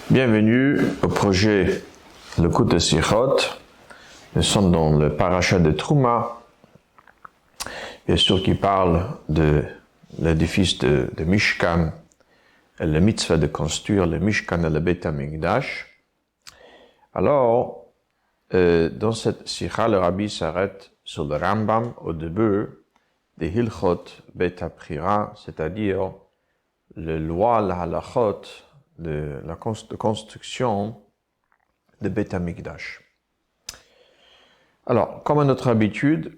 Bienvenue au projet Lekut Sichot. Nous sommes dans le parasha de Trouma, bien sûr qui parle de l'édifice de Mishkan et le mitzvah de construire le Mishkan et le Beit HaMikdash. Alors, dans cette sikha, le rabbi s'arrête sur le Rambam au début des Hilchot Beit HaBchira, c'est-à-dire les lois, la halachot, de la construction de Beit HaMikdash. Alors, comme à notre habitude,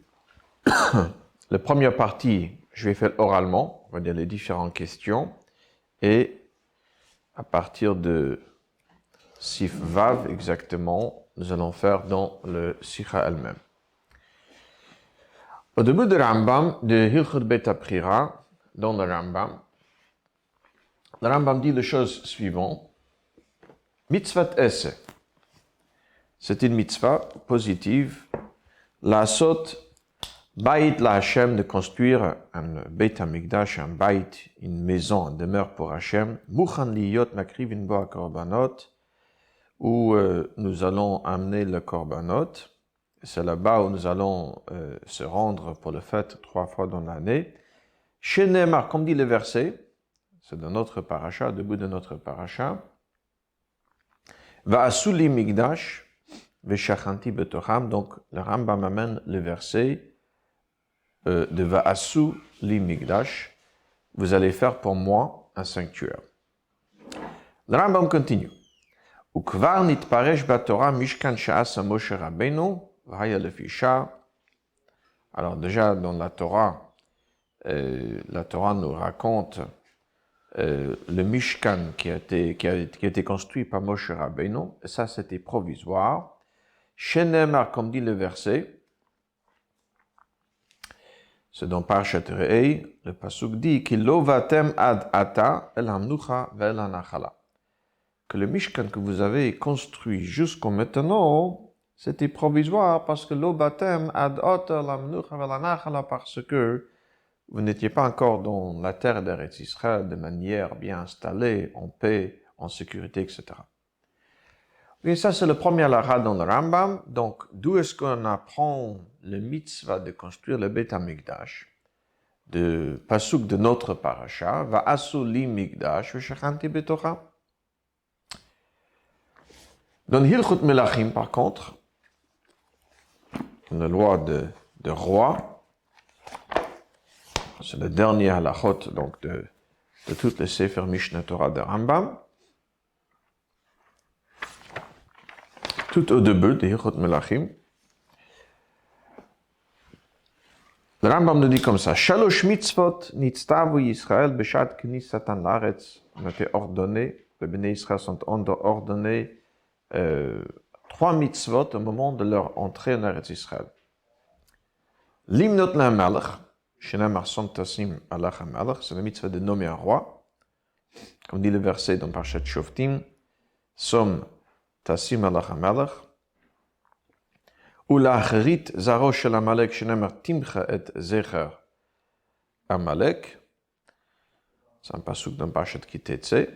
la première partie, je vais faire oralement, on va dire les différentes questions, et à partir de Sif Vav exactement, nous allons faire dans le Sikha elle-même. Au début de Rambam, de Hilchot Beit HaBchira, dans le Rambam dit les choses suivantes. Mitzvat esse. C'est une mitzvah positive. La sot, bait la Hashem, de construire un Beit HaMikdash, un bait, une maison, une demeure pour Hashem. Muchan liyot makrivin bo korbanot, où nous allons amener le korbanot. C'est là-bas où nous allons se rendre pour le fête 3 fois dans l'année. Shenemar, comme dit le verset, c'est dans notre paracha, début de notre paracha. Va'asu li migdash v'shachanti betocham. Donc, le Rambam amène le verset de Va'asu li migdash. Vous allez faire pour moi un sanctuaire. Le Rambam continue. Ukvar nitparesh batorah mishkan sha'asa Moshe Rabbeinu v'haya lefisha. Alors déjà, dans la Torah nous raconte le Mishkan qui a été construit par Moshe Rabbeinu, et ça c'était provisoire. Shenemar, comme dit le verset, c'est dans Parashat Re'ei, le pasuk dit Ki lo vatem ad ata el hamnucha ve'el hanachala. Que le Mishkan que vous avez construit jusqu'au maintenant, c'était provisoire parce que lo vatem ad ata el hamnucha ve'el hanachala, parce que vous n'étiez pas encore dans la terre d'Eretz Israël de manière bien installée, en paix, en sécurité, etc. Et ça, c'est le premier halakha dans le Rambam. Donc, d'où est-ce qu'on apprend le mitzvah de construire le Beit HaMikdash? De pasuk de notre parasha, Va'asu li mikdash v'shachanti betocha. Dans Hilchot Melachim, par contre, la loi de roi, c'est le dernier halachot donc de toutes les Sefer Mishneh Torah de Rambam. Tout au début de Hilchot Melachim. Le Rambam nous dit comme ça. Shalosh mitzvot nitztavu Yisrael b'shat knisatan la'aretz. On a été ordonné, les Bnei Israël sont ordonnés 3 mitzvot au moment de leur entrée en Eretz Israël. Limnot la'melech. Shenamar son tasim alach hamelech, c'est la mitzvah de nommer un roi. Comme dit le verset dans Parashat Shoftim, som tasim alach hamelech. Ou l'acherit zaro shel Amalek, shenamar timcha et zecher Amalek. C'est un pasuk dans Parashat Kitetse. Et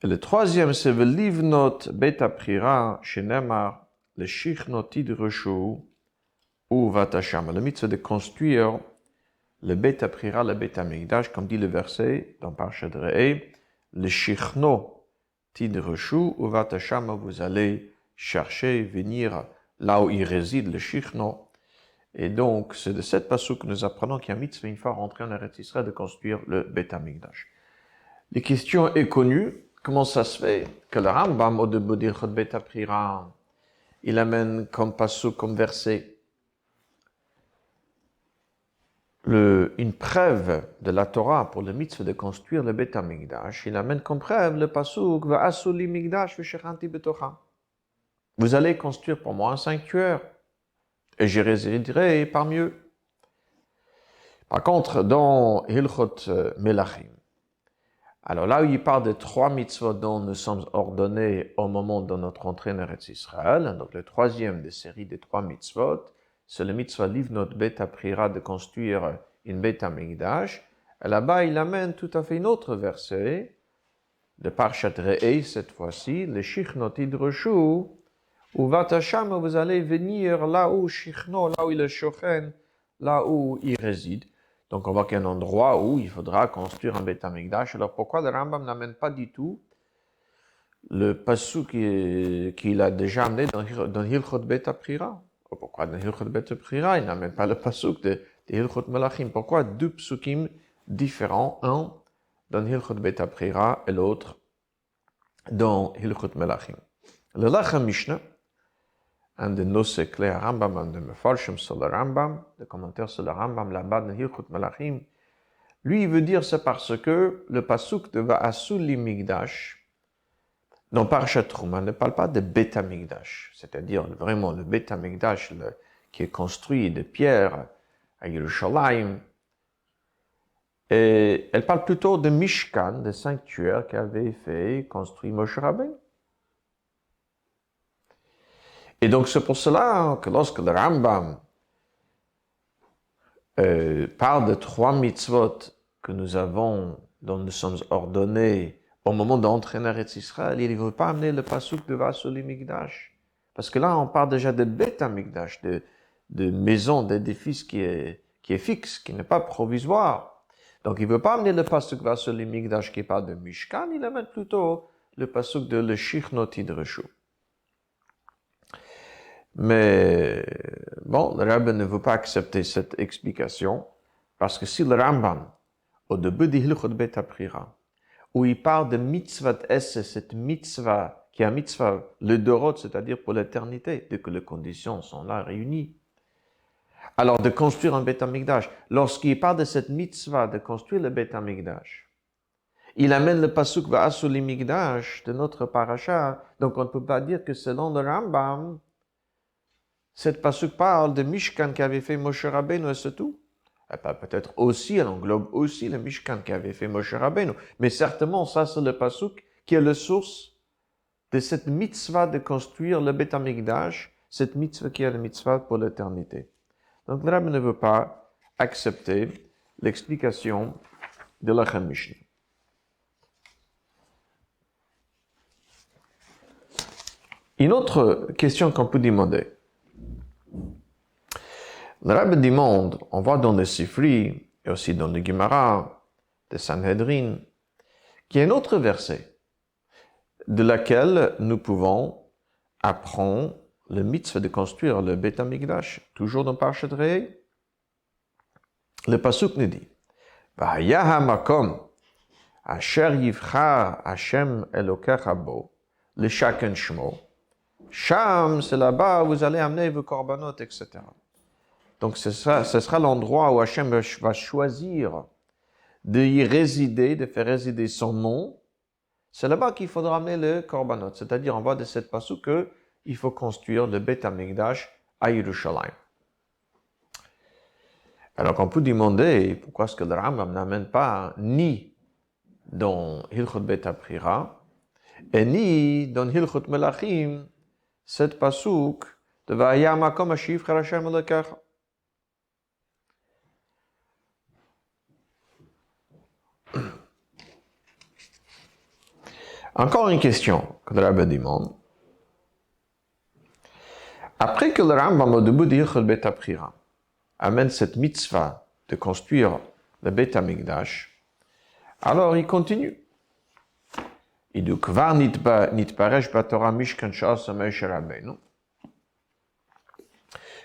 le troisième, c'est velivnot Beit HaBchira, shenamar le shichno tidreshu ou vatasham. La mitzvah de construire le Beit HaBchira, le Beit HaMikdash, comme dit le verset dans Parashat Re'ei, le shichno tidreshu ou vatasham, vous allez chercher, venir là où il réside, le shichno. Et donc, c'est de cette pasuk que nous apprenons qu'il y a un mitzvah, une fois rentré en Eretz Israël, de construire le Beit HaMikdash. La question est connue. Comment ça se fait que le Rambam, au début de Hilchot Beit HaBchira, il amène comme pasuk, comme verset, une preuve de la Torah pour le mitzvah de construire le Beit HaMikdash, il amène comme preuve le pasuk Va'asu li mikdash v'shachanti betocha. Vous allez construire pour moi un sanctuaire et j'y résiderai parmi eux. Par contre, dans Hilchot Melachim, alors là où il parle de 3 mitzvot dont nous sommes ordonnés au moment de notre entrée en Eretz Israël, donc le troisième des séries des 3 mitzvot, c'est le mitzvah livnot Beit HaBchira, de construire une Beit HaMikdash. Et là-bas, il amène tout à fait une autre verset de Parshat Re'ei, cette fois-ci, le Shichnot Idreshu, où Vatasham, vous allez venir là où Shichno, là où il est Shochen, là où il réside. Donc on voit qu'il y a un endroit où il faudra construire un Beth Amikdash. Alors pourquoi le Rambam n'amène pas du tout le pasuk qu'il a déjà amené dans Hilchot Bet Aprira? Pourquoi dans Hilchot Bet Aprira il n'amène pas le pasuk de Hilchot Melachim? Pourquoi deux psukim différents, un dans Hilchot Bet Aprira et l'autre dans Hilchot Melachim? Le Lachem Mishnah, un de nos seclés Rambam, un de Mefarshim sur le Rambam, le commentaire sur le Rambam là-bas dans Hilchot Melachim, lui il veut dire c'est parce que le pasuk de Va'asu li Migdash dans Parashat Truma ne parle pas de Beth Amikdash, c'est-à-dire vraiment le Beth Amikdash qui est construit de pierre à Yerushalayim. Et elle parle plutôt de Mishkan, de sanctuaire qu'avait fait construit Moshe Rabbeinu. Et donc c'est pour cela que lorsque le Rambam parle de 3 mitzvot que nous avons, dont nous sommes ordonnés au moment d'entrer en Eretz Israël, il ne veut pas amener le pasuk de Vasuli Mikdash. Parce que là, on parle déjà de Beth Amikdash, de maison, d'édifice qui est fixe, qui n'est pas provisoire. Donc, il ne veut pas amener le pasuk Vasuli Mikdash qui parle de Mishkan, il amène plutôt le pasuk de le Shichnot Idreshu. Mais, bon, le Rabbi ne veut pas accepter cette explication, parce que si le Rambam, au début de Hilchot Bet Aprira, où il parle de mitzvah esse, cette mitzvah, qui est un mitzvah, le dorot, c'est-à-dire pour l'éternité, dès que les conditions sont là réunies. Alors, de construire un Beth Amikdash, lorsqu'il parle de cette mitzvah, de construire le Beth Amikdash, il amène le pasuk Va'asu li Mikdash de notre parasha, donc on ne peut pas dire que selon le Rambam, cette pasuk parle de Mishkan qu'avait fait Moshe Rabbeinu et c'est tout. Peut-être aussi, elle englobe aussi le Mishkan qu'avait fait Moshe Rabbeinu. Mais certainement, ça c'est le pasuk qui est la source de cette mitzvah de construire le Beth Amikdash, cette mitzvah qui est la mitzvah pour l'éternité. Donc le Rabbi ne veut pas accepter l'explication de la Mishnah. Une autre question qu'on peut demander. Le Rabbi demande, on voit dans le Sifri et aussi dans le Gemara de Sanhedrin, qu'il y a un autre verset de laquelle nous pouvons apprendre le mitzvah de construire le Beth Amikdash, toujours dans Parashat Re'ei. Le pasuk nous dit, V'haya hamakom asher yivchar Hashem Elokecha bo, le shaken shmo, Sham, c'est là-bas où vous allez amener vos korbanot, etc. Donc ce sera l'endroit où Hashem va choisir d'y résider, de faire résider son nom. C'est là-bas qu'il faudra amener le korbanot. C'est-à-dire, on voit de cette pasuk qu'il faut construire le Beth Amikdash à Yerushalayim. Alors on peut demander pourquoi est-ce que le Rambam n'amène pas ni dans Hilchot Bet Aprira et ni dans Hilchot Melachim cette pasuk de Va'haya makom asher yivchar Hashem Elokecha. Encore une question que le Rabbi demande. Après que le Rambam au début de Hilchot Bet Aprira amène cette mitzvah de construire le Beth Amikdash, alors il continue. Il dit Kvar nitparesh b'Torah mishkan she'asa Moshe Rabbeinu.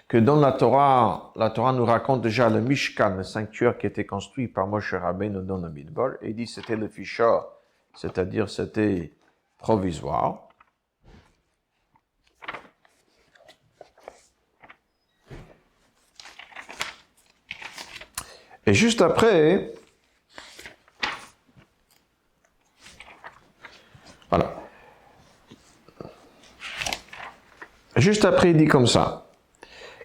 Que dans la Torah nous raconte déjà le Mishkan, le sanctuaire qui était construit par Moshe Rabbeinu dans le Midbar, et il dit c'était le fichar, c'est-à-dire c'était provisoire. Et juste après, voilà. Juste après, il dit comme ça.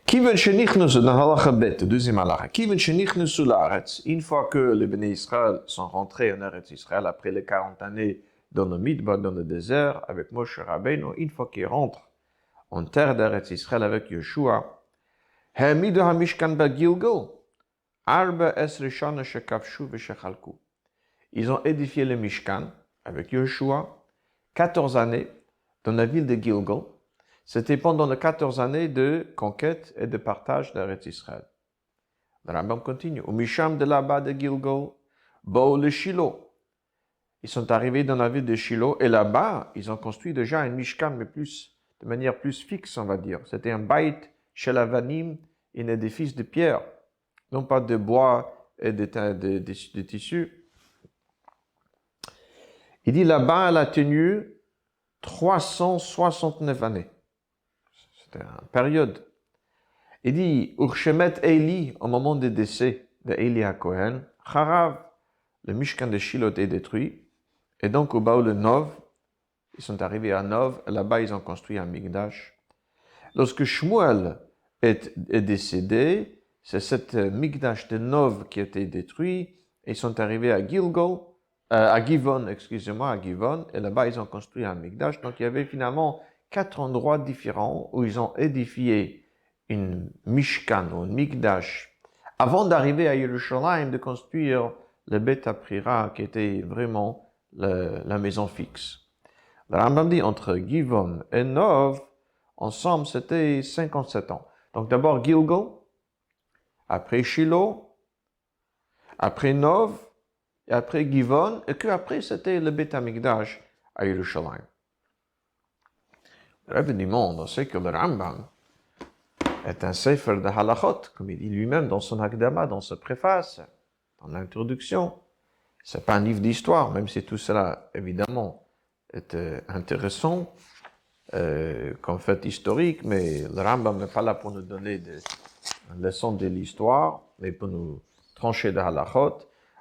Kiven shenichnusu dans halacha bet, deuxième halacha. Kiven shenichnusu laaretz, une fois que les Béné Israël sont rentrés en Eretz Israël après les 40 années dans le Midbar, dans le désert, avec Moshe Rabbeinu, une fois qu'ils rentrent en terre d'Eretz Israël avec Yeshua, ha'amidu hamishkan ba'Gilgal, arba esre shana shekavshu v'shechalku. Ils ont édifié le Mishkan avec Yeshua, 14 années dans la ville de Gilgal. C'était pendant les 14 années de conquête et de partage d'Eretz Israël. Le Rambam continue. Au Misham de là-bas de Gilgal, Bo le Shiloh. Ils sont arrivés dans la ville de Shiloh et là-bas, ils ont construit déjà un Mishkan, mais de manière plus fixe, on va dire. C'était un Bait Shel Avanim, un édifice de pierre, non pas de bois et de tissu. Il dit là-bas, elle a tenu 369 années. C'était une période. Il dit, Urshemet Eli, au moment du décès de Eli HaKohen, Charav, le Mishkan de Shiloh est détruit. Et donc, au Baal Nov, ils sont arrivés à Nov, et là-bas, ils ont construit un Mikdash. Lorsque Shmuel est décédé, c'est cette Mikdash de Nov qui a été détruit, et ils sont arrivés à Gilgal, à Givon, et là-bas, ils ont construit un Mikdash. Donc, il y avait finalement 4 endroits différents où ils ont édifié une Mishkan ou une Mikdash avant d'arriver à Yerushalayim de construire le Bet Aprira qui était vraiment la maison fixe. Le Rambam dit entre Givon et Nov, ensemble, c'était 57 ans. Donc d'abord Gilgal, après Shiloh, après Nov, et après Givon, et qu'après c'était le Bet HaMikdash à Yerushalayim. Le Rebbe du monde, on sait que le Rambam est un sefer de halachot, comme il dit lui-même dans son Hakdama, dans sa préface, dans l'introduction. C'est pas un livre d'histoire, même si tout cela, évidemment, est intéressant comme fait historique, mais le Rambam n'est pas là pour nous donner des leçons de l'histoire, mais pour nous trancher de halachot.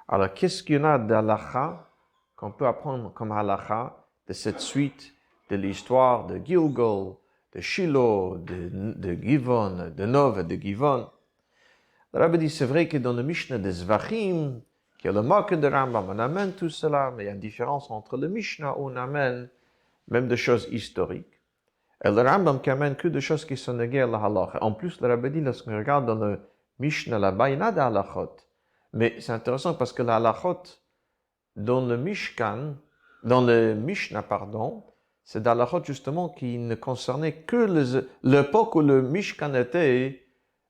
Alors, qu'est-ce qu'il y en a de halacha qu'on peut apprendre comme halacha de cette suite de l'histoire de Gilgal, de Shiloh, de Givon, de Nov et de Givon? Le Rabbi dit, c'est vrai que dans le Mishnah des Zvachim, qui est le marque de Rambam, on amène tout cela, mais il y a une différence entre le Mishnah où on amène même des choses historiques, et le Rambam qui amène que des choses qui sont négées à la halacha. En plus, le Rabbi dit, lorsqu'on regarde dans le Mishnah là-bas, il y en a des halachot. Mais c'est intéressant parce que la halachot dans le Mishkan, dans le Mishnah, c'est des halachot justement qui ne concernaient que l'époque où le Mishkan était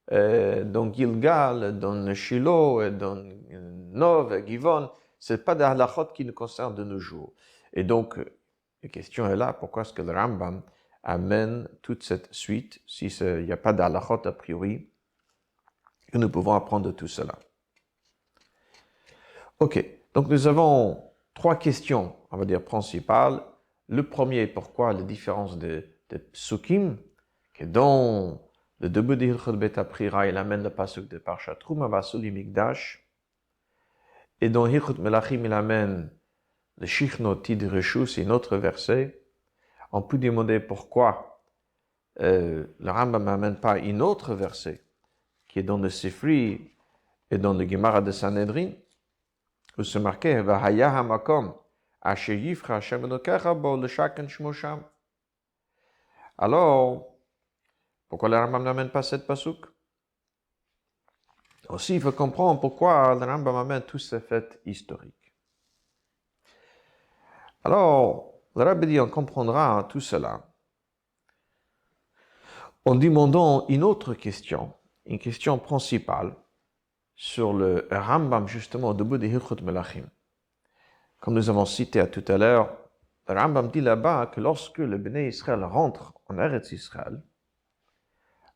dans Gilgal, dans Shiloh, et dans Nov et Givon. C'est pas des halachot qui nous concernent de nos jours. Et donc, la question est là, pourquoi est-ce que le Rambam amène toute cette suite, si il n'y a pas d'halachot a priori, que nous pouvons apprendre de tout cela. Ok, donc nous avons 3 questions, on va dire, principales. Le premier, pourquoi la différence de psukim, que dans le début de Hilchot Bet Aprira, il amène le pasuk de Parshat Truma Basuli Mikdash, et dans Hilchot Melachim, il amène le Shichno Tid Reshus, c'est un autre verset. On peut demander pourquoi le Rambam n'amène pas un autre verset, qui est dans le Sifri et dans le Gemara de Sanhedrin, où c'est marqué Vahaya hamakom asher yifra Hashem Elokecha bo leshaken shmo sham. Alors, pourquoi le Rambam n'amène pas cette pasuk? Aussi, il faut comprendre pourquoi le Rambam amène tous ces faits historiques. Alors, le Rabbi dit, on comprendra tout cela en demandant une autre question, une question principale, sur le Rambam, justement, au début de Hilchot Melachim. Comme nous avons cité à tout à l'heure, le Rambam dit là-bas que lorsque le Bnei Israël rentre en Eretz Israël,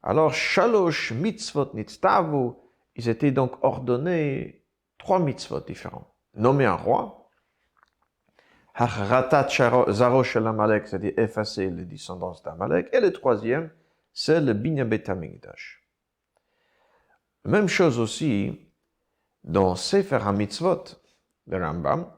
alors, Shalosh mitzvot nitztavu, ils étaient donc ordonnés 3 mitzvot différents. Nommer un roi, Hachratat zaro shel Amalek, c'est-à-dire effacer les descendants d'Amalek, et le troisième, c'est le Binyan Bet HaMikdash. Même chose aussi dans Sefer HaMitzvot de Rambam,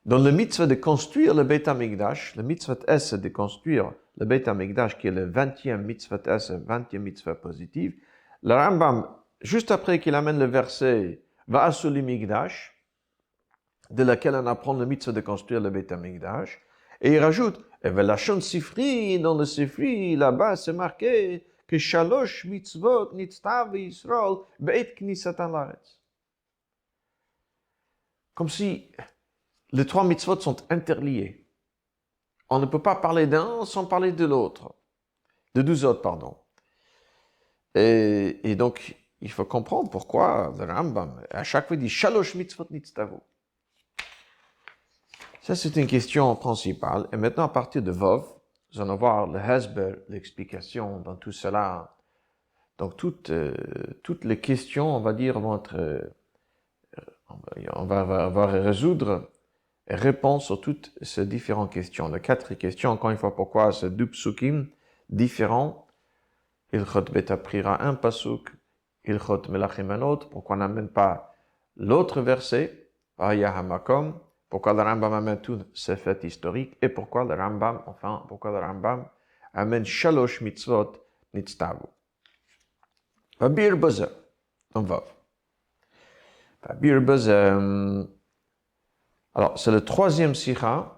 dans le mitzvah de construire le Beit HaMikdash, le mitzvah S de construire le Beit HaMikdash, qui est le 20e mitzvah S, 20e mitzvah positive, le Rambam, juste après qu'il amène le verset Va'asuli Mikdash, de laquelle on apprend le mitzvah de construire le Beit HaMikdash, et il rajoute, et Velachon Sifri, dans le Sifri, là-bas, c'est marqué que Shalosh mitzvot nitztav Yisrael Beit Knisatan Laretz. Comme si les trois mitzvot sont interliés. On ne peut pas parler d'un sans parler de l'autre. De deux autres, pardon. Et donc, il faut comprendre pourquoi le Rambam, à chaque fois, dit « Shalosh mitzvot nitztavu ». Ça, c'est une question principale. Et maintenant, à partir de Vov, nous allons voir le Hesber, l'explication dans tout cela. Donc, toutes les questions, on va dire, vont être... on va résoudre et répondre sur toutes ces différentes questions. Les 4 questions, encore une fois, pourquoi ces 2 psukim différents. Ilchot Beta Prira un pasuk, Ilchot Melachim un autre. Pourquoi on n'amène pas l'autre verset, Hamakom, pourquoi le Rambam amène tous ces faits historiques, et pourquoi le Rambam amène Shalosh Mitzvot Nitztavu. Babir Bozer, on va. Babir Bozer, alors c'est le 3e sikha,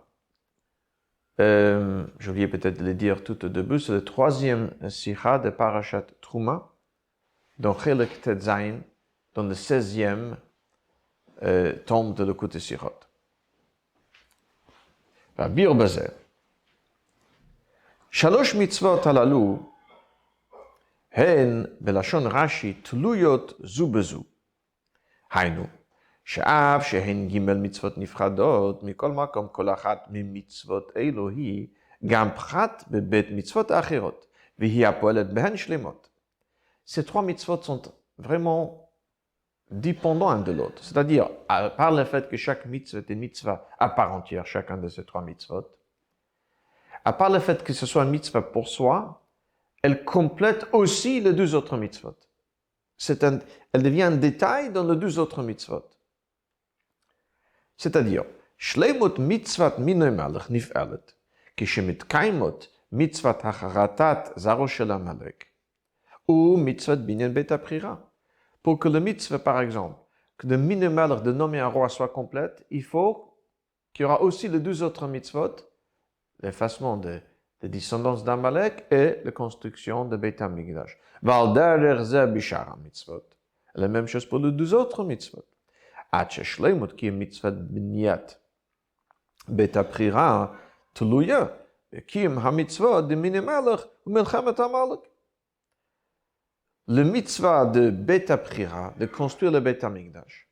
j'ai oublié peut-être de le dire tout au début, c'est le 3e sikha de Parashat Truma, dans Chelek Tetzain, dans le 16e tome de l'écoute Sichot. Babir Bozer. Shalosh mitzvot halalu, הן בלשון רש"י תלויות זו בזו. היינו, שאף שהן ג' מצוות נפרדות, מכל מקום כל אחת ממצוות אלו היא גם פחת בבית מצוות האחרות, והיא הפועלת בהן שלמות. Ces 3 mitzvot sont vraiment dépendants un de l'autre. C'est-à-dire, par le fait que chaque mitzvah est une mitzvah à part entière, chacun de ces 3 mitzvot, à part le fait que ce soit une mitzvah pour soi, elle complète aussi les 2 autres mitzvot. Elle devient un détail dans les 2 autres mitzvot. C'est-à-dire, Shleimut mitzvat minoi malach nif'alet, כשמתקיימות מצוות החרטת זרעו של עמלק, ou mitzvat binyan bet aprira. Pour que le mitzvah, par exemple, que le minoi malach de nommer un roi soit complète, il faut qu'il y aura aussi les 2 autres mitzvot, l'effacement de descendance d'Amalek et la construction de Beit HaMikdash. La même chose pour les 2 autres mitzvot. Qui est mitzvah b'niyat Beit HaPrira tluya, qui est ha-mitzvah de minoi malach ou melchamet Amalek. Le mitzvah de Beit HaPrira, de construire le Beit HaMikdash,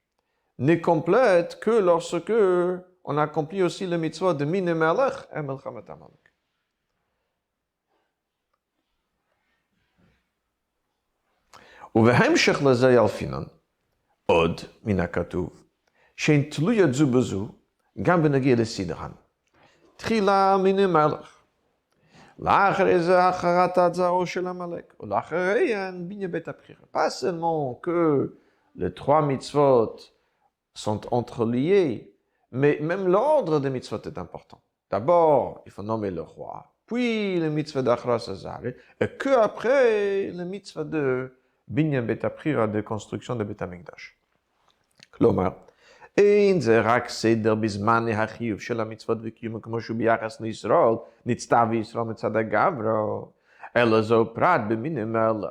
n'est complète que lorsque on accomplit aussi le mitzvah de minoi malach et melchamet Amalek. ובהמשך לזה ילפינן, עוד מן הכתוב, שהן תלויות זו בזו, גם בנגיע לסדרן. תחילה מן מלך, לאחרי זה החרטת זרעו של עמלק, ולאחריהן בניין בית הבחירה. Pas seulement que les 3 mitzvot sont entreliés, mais même l'ordre des mitzvot est important. D'abord, il faut nommer le roi, puis le mitzvah d'Achras Azari, et que après le mitzvah de Binyan Bet HaPrira, de construction de Beit HaMikdash. כלומר, אין זה רק סדר בזמן החיוב של המצוות וקיום כמו שהוא ביחס לישראל, נצטווה ישראל מצד הגברו, אלא זו פרט במינוי מלך.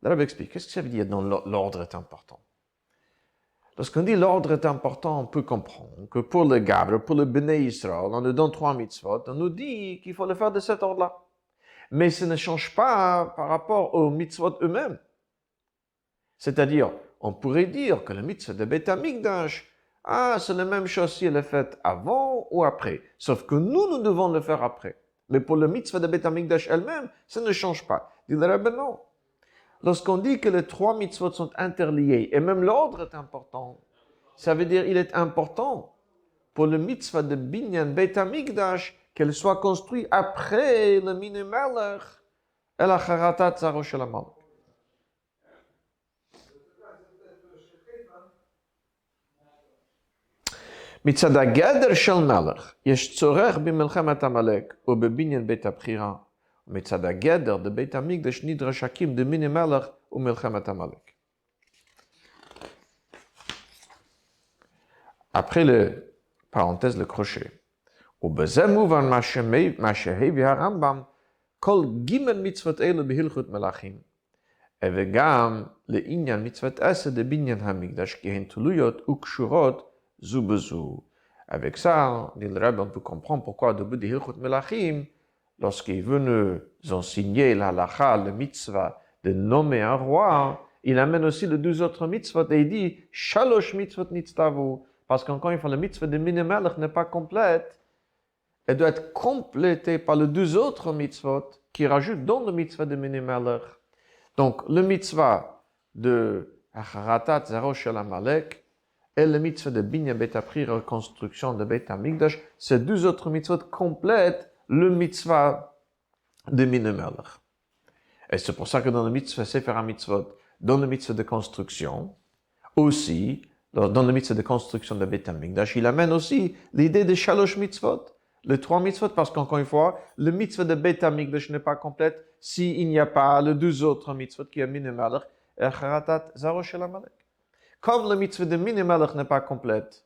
Le Rabbi explique, qu'est-ce que ça veut dire dans l'ordre est important? Lorsqu'on dit l'ordre est important, on peut comprendre que pour le Gavre, pour le Bnei Israël, on nous donne 3 mitzvot, on nous dit qu'il faut le faire de cet ordre-là. Mais ça ne change pas par rapport aux mitzvot eux-mêmes. C'est-à-dire, on pourrait dire que le mitzvah de Beit HaMikdash, c'est la même chose si elle est faite avant ou après. Sauf que nous devons le faire après. Mais pour le mitzvah de Beit HaMikdash elle-même, ça ne change pas. Dit le Rebbe, non. Lorsqu'on dit que les 3 mitzvot sont interliés, et même l'ordre est important, ça veut dire qu'il est important pour le mitzvah de Binyan Beit HaMikdash qu'elle soit construite après le minoi malach et la charatat zaro shel Amalek. מצד הגדר של מלך, יש צורך במלחמת עמלק ובבניין בית הבחירה, ומצד הגדר בבית המקדש נדרש להקים במינוי מלך ומלחמת עמלק. Après le parenthèse, le crochet. ובזה מובן מה שהביא הרמב"ם, כל ג' מצוות אלו בהלכות מלכים, וגם לעניין מצוות עשה דבניין המקדש, כי הן תלויות וקשורות זו בזו. Avec ça, dit le Rebbe, on peut comprendre pourquoi, au début de Hilchot Melachim, lorsqu'il veut nous enseigner la halakha, le mitzvah, de nommer un roi, il amène aussi les 12 autres mitzvot et il dit Shalosh mitzvot nitztavu. Parce qu'encore une fois, le mitzvah de Minimelech n'est pas complète. Elle doit être complétée par les 12 autres mitzvot qui rajoutent dans le mitzvah de Minimelech. Donc, le mitzvah de Acharatat Zaro Shel Amalek et le mitzvah de Binyan Bet Apri, reconstruction de Bet Hamikdash, ces 12 autres mitzvot complètent le mitzvah de Minimelech. Et c'est pour ça que dans le mitzvah Sefer HaMitzvot, dans le mitzvah de construction, aussi, dans le mitzvah de construction de Beit HaMikdash, il amène aussi l'idée de Shalosh mitzvot, les 3 mitzvot, parce qu'encore une fois, le mitzvah de Beit HaMikdash n'est pas complète s'il n'y a pas les 2 autres mitzvot qui est Minimelech et Acharatat Zaro Shel Amalek. Comme le mitzvah de Minimelech n'est pas complète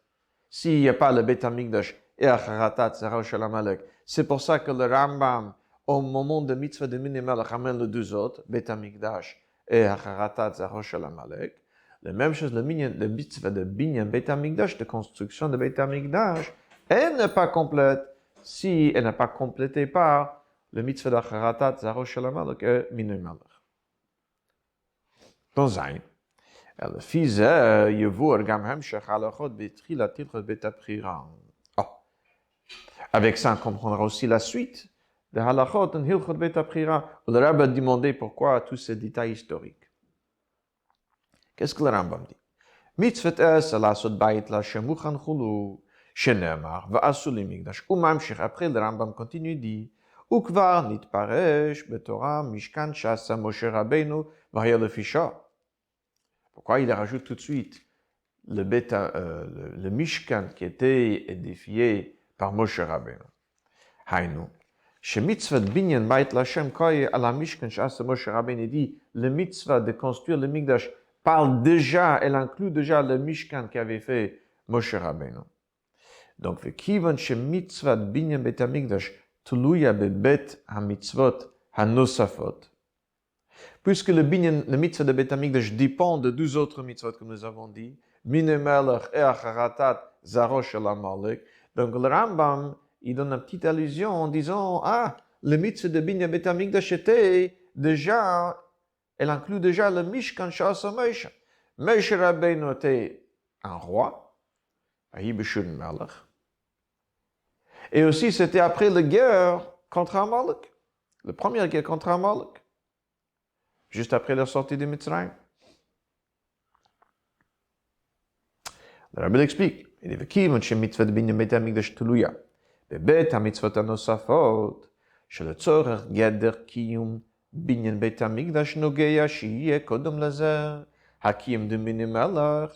s'il n'y a pas le Beit HaMikdash et Acharatat Zaro Shel Amalek, c'est pour ça que le Rambam, au moment de mitzvah de Minimelech, amène les 2 autres, Beit HaMikdash et Acharatat Zaro Shel Amalek. La même chose, le mitzvah de Binyan Beit HaMikdash, de construction de Beit HaMikdash, elle n'est pas complète si elle n'est pas complétée par le mitzvah d'Acharatat Zaro Shel Amalek et Minimelech. Dans Zayin, לפי זה יבואר גם המשך ההלכות בתחילת הלכות בית הבחירה. Avec ça, on comprendra aussi la suite de halachot en Hilchot Beit HaBchira, où le Rabbi a demandé pourquoi tous ces détails historiques. Qu'est-ce que le Rambam dit? Mitzvot es לעשות בית להשם מוכן חולו, שנאמר, ועשו לי מקדש. וממשיך, après le Rambam continue, dit, וכבר נתפרש בתורה משכן שעשה משה רבנו, והיה לפי שעה. Pourquoi il rajoute tout de suite le Mishkan qui était édifié par Moshe Rabbeinu? Haïnou. Chez mitzvah de Binyan Beit Lashem, quand à la Mishkan Shasa Moshe Rabbeinu dit le mitzvah de construire le Mikdash parle déjà, elle inclut déjà le Mishkan qu'avait fait Moshe Rabbeinu. Donc, Kivan chez mitzvah de Binyan Beit HaMikdash tuluya bebet ha-mitzvot ha-nosafot. Puisque le mitzvah de Beit HaMikdash dépend de 12 autres mitzvot, comme nous avons dit, Minimelech et Acharatat Zaro Shel Amalek. Donc le Rambam, il donne une petite allusion en disant, le mitzvah de Binyan Beit HaMikdash était déjà, elle inclut déjà le Mishkan Sha'asa Moshe. Moshe Rabbeinu était un roi, Ahi B'Shur Melech. Et aussi, c'était après la guerre contre Amalek, la première guerre contre Amalek. Juste après la sortie de Mitzrayim. Le Rabbi explique, il dit, Kivan chez mitzvah de Binyan Beit HaMikdash tuluya, bebet ha-mitzvot ha-nosafot, שלצורך גדר קיום בניין בית המקדש נוגע שיהיה קודם לזה, הקיום דמלך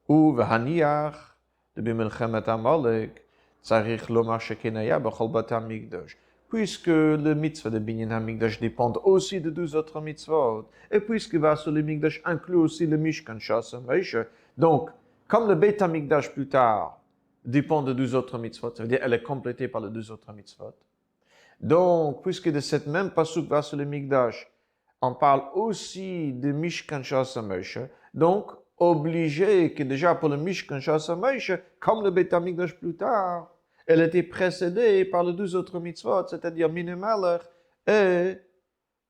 ובהניח במלחמת עמלק, צריך לומר שכן היה בכל בית המקדש. Puisque le mitzvah de Binyan HaMikdash dépend aussi de 12 autres mitzvot, et puisque Vassou le Mikdash inclut aussi le Mishkan Sha'asa Moshe, donc, comme le Beit HaMikdash plus tard dépend de 12 autres mitzvot, ça veut dire elle est complétée par les 12 autres mitzvot. Donc, puisque de cette même pasuk Vassou le Mikdash, on parle aussi de Mishkan Sha'asa Moshe, donc, obligé que déjà pour le Mishkan Sha'asa Moshe, comme le Beit HaMikdash plus tard, elle était précédée par les 12 autres mitzvot, c'est-à-dire Minimelech et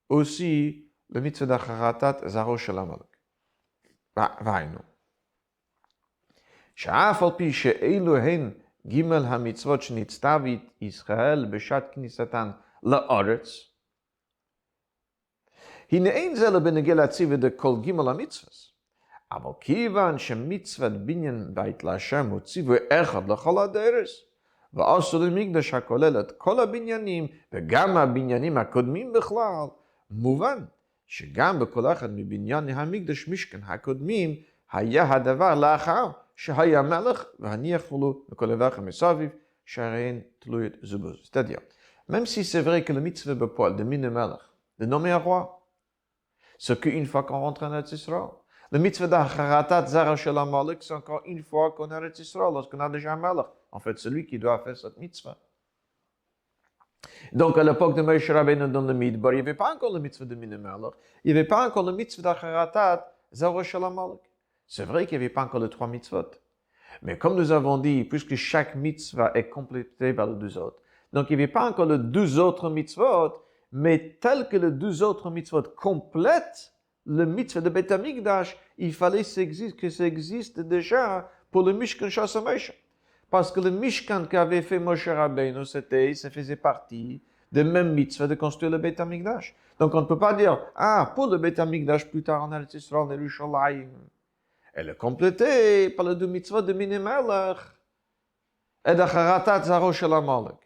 aussi le mitzvah d'Acharatat Zaro Shel Amalek. Vainu. שאף על פי שאלו הן ג' המצוות שנצטוו ישראל בשעת כניסתן לארץ, הנה אין זה בנוגע להציב כל ג' המצוות. אבל כיוון שמצוות בניין בית להשם הוא ציווי אחד לכל הדרך, ועשו למקדש הכולל את כל הבניינים, וגם הבניינים הקודמים בכלל, מובן שגם בכל אחד מבנייני המקדש משכן הקודמים, היה הדבר לאחר שהיה מלך, והניח לו בכל אברך מסביב, שהריהן תלויות זו בזו. C'est-à-dire, même si c'est vrai que le mitzvah בפועל de miner melech, de nommer un roi, ce qu'une fois qu'on rentre en Eretz Yisrael, le mitzvah d'Acharatat Zara Shel Amalek, c'est encore une fois qu'on est en Eretz Yisrael, lorsqu'on a déjà un melech. En fait, celui qui doit faire cette mitzvah. Donc, à l'époque de Moshe Rabbeinu dans le Midbar, il n'y avait pas encore le mitzvah de Miner Melech, il n'y avait pas encore le mitzvah d'Acharatat Zara Shel Amalek. C'est vrai qu'il n'y avait pas encore les 3 mitzvot. Mais comme nous avons dit, puisque chaque mitzvah est complétée par les deux autres, donc il n'y avait pas encore les deux autres mitzvot, mais tel que les deux autres mitzvot complètent le mitzvah de Beit HaMikdash, il fallait que ça existe déjà pour le Mishkan Shas HaMoshe. Parce que le Mishkan qu'avait fait Moshe Rabbeinu, ça faisait partie de même mitzvah de construire le Beit HaMikdash. Donc on ne peut pas dire, pour le Beit HaMikdash plus tard en Eretz Yisrael, en Yerushalayim. Elle est complétée par le deux mitzvah de Mini Melech et d'Acharatat Zaro Shel HaMalek.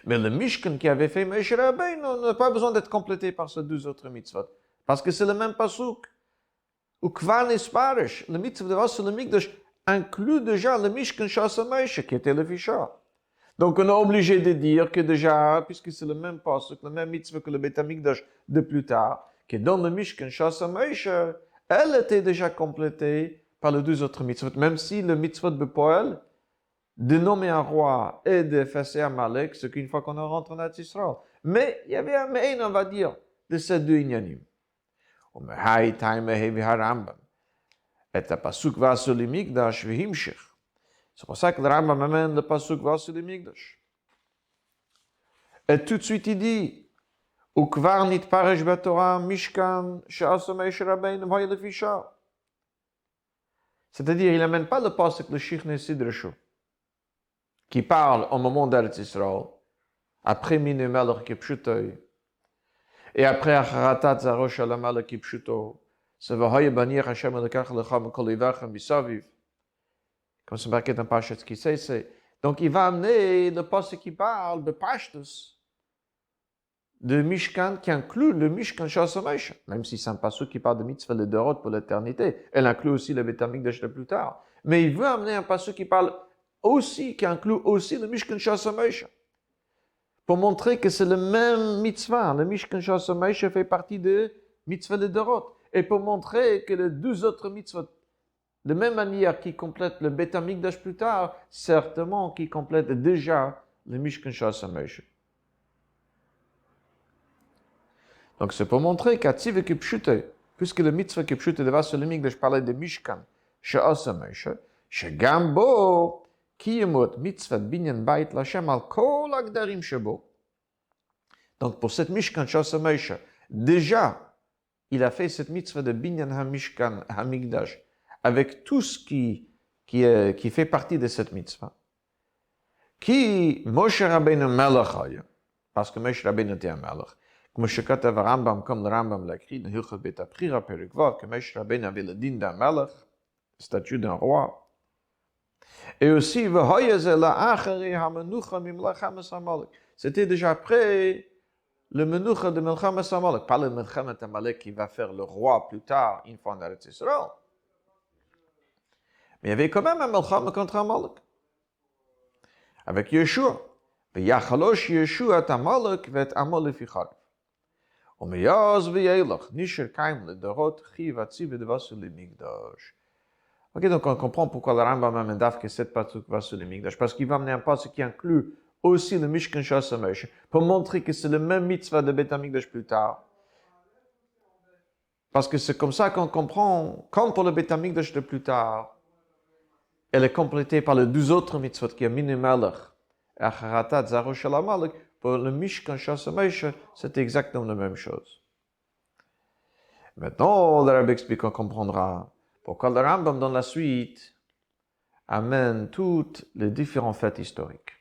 Mais le Mishkan qui avait fait Moshe Rabbeinu n'a pas besoin d'être complété par ces deux autres mitzvot. Parce que c'est le même pasuk. Ou Kvar Nisparish, le mitzvah de Vassal Mikdash inclut déjà le Mishkan Shas HaMoshe qui était le Fisha. Donc on est obligé de dire que déjà, puisque c'est le même pasuk, le même mitzvah que le Beit HaMikdash de plus tard, que dans le Mishkan Shas HaMoshe, elle était déjà complétée par les deux autres mitzvot, même si le mitzvot de Poel, de nommer un roi et d'effacer Amalek, c'est qu'une fois qu'on rentre en Eretz Yisrael. Mais il y avait un main, on va dire, de ces deux inyanim. ומהי טיימה הביא הרמב"ם את הפסוק ועשו לי מקדש והמשיך. C'est pour ça que le Rambam amène le pasuk ועשו לי מקדש. Et tout de suite il dit, וכבר נתפרש בתורה משכן שעשו משה רבינו והיה לפי שעה. C'est-à-dire, il n'amène pas le pasuk le Shichne Sidrashu, qui parle au moment d'Eretz Yisrael, après Minu Melech Kipshutoi, et après Acharatat Zaro Shel HaMalek Kipshuto, c'est V'hoye banir Hashem Elokach lecha mikol yivachem misaviv. Comme c'est marqué dans Parashat Kisei. Donc il va amener le passage qui parle de Pashtus, de Mishkan, qui inclut le Mishkan Shas HaMoshe, même si c'est un passage qui parle de mitzvah le Dorot pour l'éternité. Elle inclut aussi le Beit HaMikdash de plus tard. Mais il veut amener un passage qui parle aussi, qui inclut aussi le Mishkan Shas HaMoshe, pour montrer que c'est le même mitzvah. Le Mishkan Shas HaMoshe fait partie de mitzvah de Dorot. Et pour montrer que les deux autres mitzvot, de même manière qui complètent le Beit HaMikdash plus tard, certainement qui complètent déjà le Mishkan Shas HaMoshe. Donc c'est pour montrer qu'à Tziv Kipshute, puisque le mitzvah Kipshute de Vassal HaMikdash parlait de Mishkan Shas HaMoshe, שגם בו קיימות מצוות בניין בית להשם על כל הגדרים שבו. Donc pour cette Mishkan Shas HaMoshe, déjà, il a fait cette mitzvah de Binyan HaMishkan HaMikdash avec tout ce qui fait partie de cette mitzvah. Qui Moshe Rabbeinu Melech haya, parce que Moshe Rabbeinu était un Melech. Comme שכתב הרמב"ם, comme le Rambam l'a écrit dans Hilchot Beit HaBchira, Perek Vav, que Moshe Rabbeinu avait le din d'un Melech, statut d'un roi. Et aussi, c'était déjà après le menucha de Melchamas Amalek, pas le Melchamas Amalek qui va faire le roi plus tard, une fois en Eretz Yisrael. Mais il y avait quand même un Melchamas contre Amalek. Avec Yeshua. ויחלוש ישוע את עמלק ואת עמו לפי חרב. ומאז וילך נשאר קיים לדורות חיב הציב ודבסו למקדש. Ok, donc on comprend pourquoi le Rambam amène d'Af 7 pasuk va sur le Mikdash, parce qu'il va amener un pasuk qui inclut aussi le Mishkan Shas HaMoshe, pour montrer que c'est le même mitzvah de Beit HaMikdash plus tard. Parce que c'est comme ça qu'on comprend, comme pour le Beit HaMikdash de plus tard, elle est complétée par les deux autres mitzvot qui est Minu Melech et Acharatat Zaro Shel HaMalek. Pour le Mishkan Shas HaMoshe, c'est exactement la même chose. Maintenant, le Rabbi explique, on comprendra pourquoi le Rambam, dans la suite, amène toutes les différents faits historiques.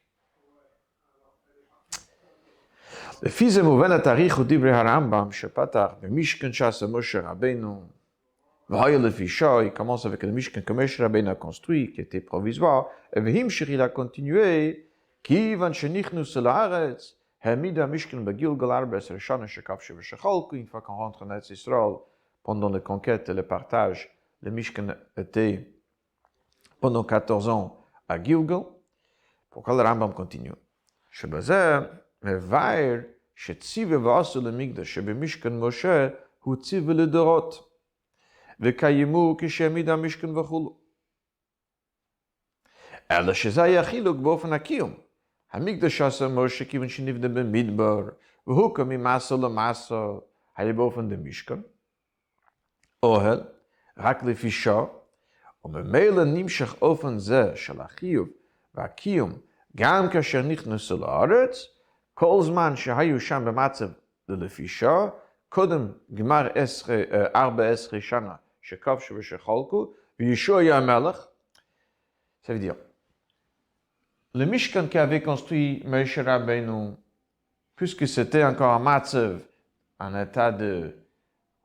לפי זה מובן התאריך הוא דברי הרמב"ם שפתח במשכן שעשה משה רבנו והיה לפי שעה, il commence avec le Mishkan que Moshe Rabbeinu a construit, qui était provisoire, et והמשיך il a continué, כיוון שנכנס לארץ, העמיד המשכן בגילגל 14 שנה שכבשו ושחלקו, une fois qu'on rentre en Eretz Yisrael, pendant la conquête et le partage, le Mishkan était pendant 14 ans à Gilgal. Pourquoi le Rambam continue? שבזה מבאר שציווה ועשו למקדש שבמשכן משה הוא ציווה לדורות וקיימו כשהעמיד המשכן וכו'. אלא שזה היה חילוק באופן הקיום. המקדש עשה משה כיוון שנבנה במדבר והוא ממעשה למעשה היה באופן דמשכן. אוהל רק לפי שעה, וממילא נמשך אופן זה של החיוב והקיום, גם כאשר נכנסו לארץ, כל זמן שהיו שם במצב ללפישה, קודם גמר 14 שנה שכבשו ושחולקו, וישוע היה המלך. Ça veut dire, le Mishkan qu'avait construit Moshe Rabbeinu, puisque c'était encore un matzav, un état de,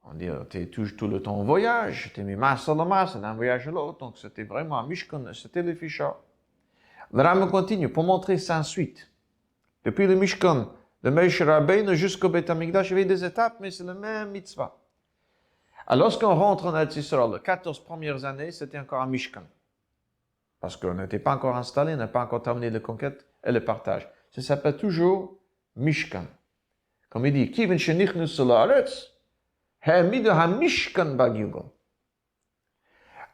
on dit, t'es tout le temps en voyage, t'es mis masse d'un voyage à l'autre, donc c'était vraiment un Mishkan, c'était le Fisha. Le Rambam continue pour montrer ça ensuite. Depuis le Mishkan de Moshe Rabbeinu jusqu'au Beit HaMikdash, il y avait des étapes, mais c'est le même mitzvah. Alors, lorsqu'on rentre en Eretz Yisraël, les 14 premières années, c'était encore un Mishkan. Parce qu'on n'était pas encore installé, on n'a pas encore terminé la conquête et le partage. Ça s'appelle toujours Mishkan. Comme il dit, Kiven shenichnusu la'aretz, ha'amidu ha'mishkan ba'gilgal.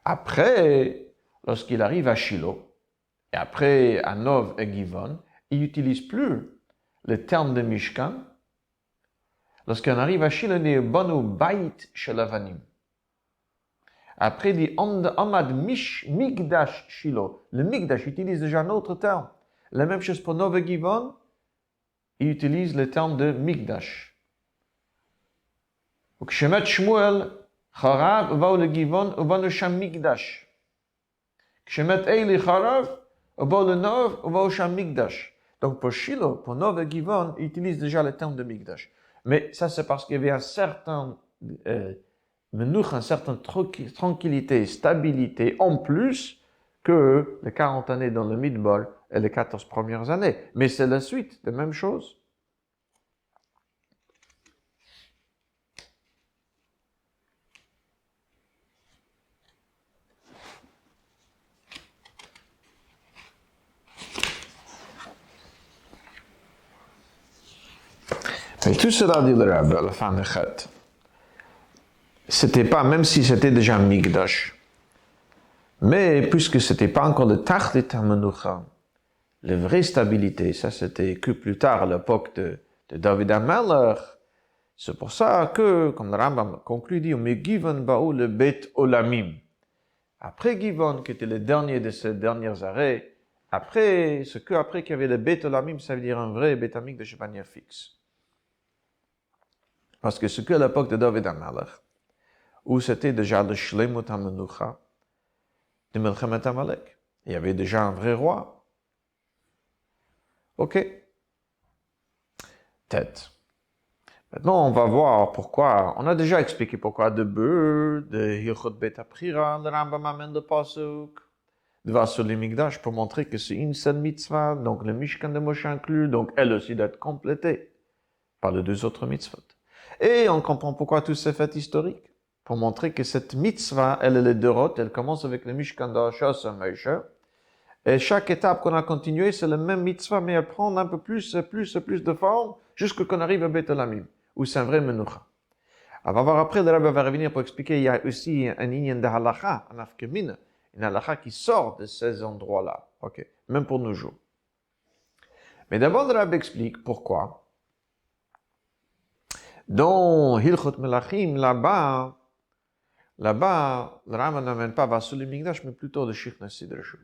Après, lorsqu'il arrive à Shiloh, et après à Nov et Givon, il n'utilise plus le terme de Mishkan. Lorsqu'on arrive à Shiloh, il dit Banu Bait shel Avanim. Après, il dit Amad Migdash Shiloh. Le Migdash utilise déjà un autre terme. La même chose pour Nov et Givon, il utilise le terme de Migdash. Kshemet Shmuel Charav va le Givon ou va le Sham Migdash. Kshemet Eili Charav va le Nov ou va le Sham Migdash. Donc pour Shiloh, pour Nov et Givon, il utilise déjà le terme de Migdash. Mais ça, c'est parce qu'il y avait un certain menouch, une certaine tranquillité, stabilité, en plus que les 40 années dans le Midbar et les 14 premières années. Mais c'est la suite, la même chose. Et tout cela, dit le Rabbi, à la fin de Chet, c'était pas, même si c'était déjà Migdash, mais puisque c'était pas encore le Tachlit HaMenucha, la vraie stabilité, ça c'était que plus tard, à l'époque de David HaMelech, c'est pour ça que, comme le Rambam conclut, dit, mais Givon Baou le Bet Olamim. Après Givon, qui était le dernier de ces derniers arrêts, après, ce que après qu'il y avait le Bet Olamim, ça veut dire un vrai Bet Hamikdash de manière fixe. Parce que ce qu'à l'époque de David HaMelech, où c'était déjà le Shlemut HaMenucha de Melchemet Amalek. Il y avait déjà un vrai roi. Ok. Tête. Maintenant, on va voir pourquoi. On a déjà expliqué pourquoi de Beur, de Hilchot Bet Aprira, le Rambam amène le Pasuk, de Vasuli Migdash, pour montrer que c'est une seule mitzvah, donc le Mishkan de Moshe inclus, donc elle aussi doit être complétée par les deux autres mitzvot. Et on comprend pourquoi tout ces faits historiques. Pour montrer que cette mitzvah, elle est le Dorot, elle commence avec le Mishkan d'Ashas Moshe. Et chaque étape qu'on a continuée, c'est la même mitzvah, mais elle prend un peu plus de forme, jusqu'à qu'on arrive à Beit Olamim, où c'est un vrai menucha. On va voir après, le Rabbi va revenir pour expliquer, il y a aussi un inyan de halacha, un afkemina, une halacha qui sort de ces endroits-là. Ok, même pour nos jours. Mais d'abord, le Rabbi explique pourquoi. Dans Hilchot Melachim, là-bas, le Rambam n'amène pas Vasuli Migdash, mais plutôt le Shichna Sidrashu.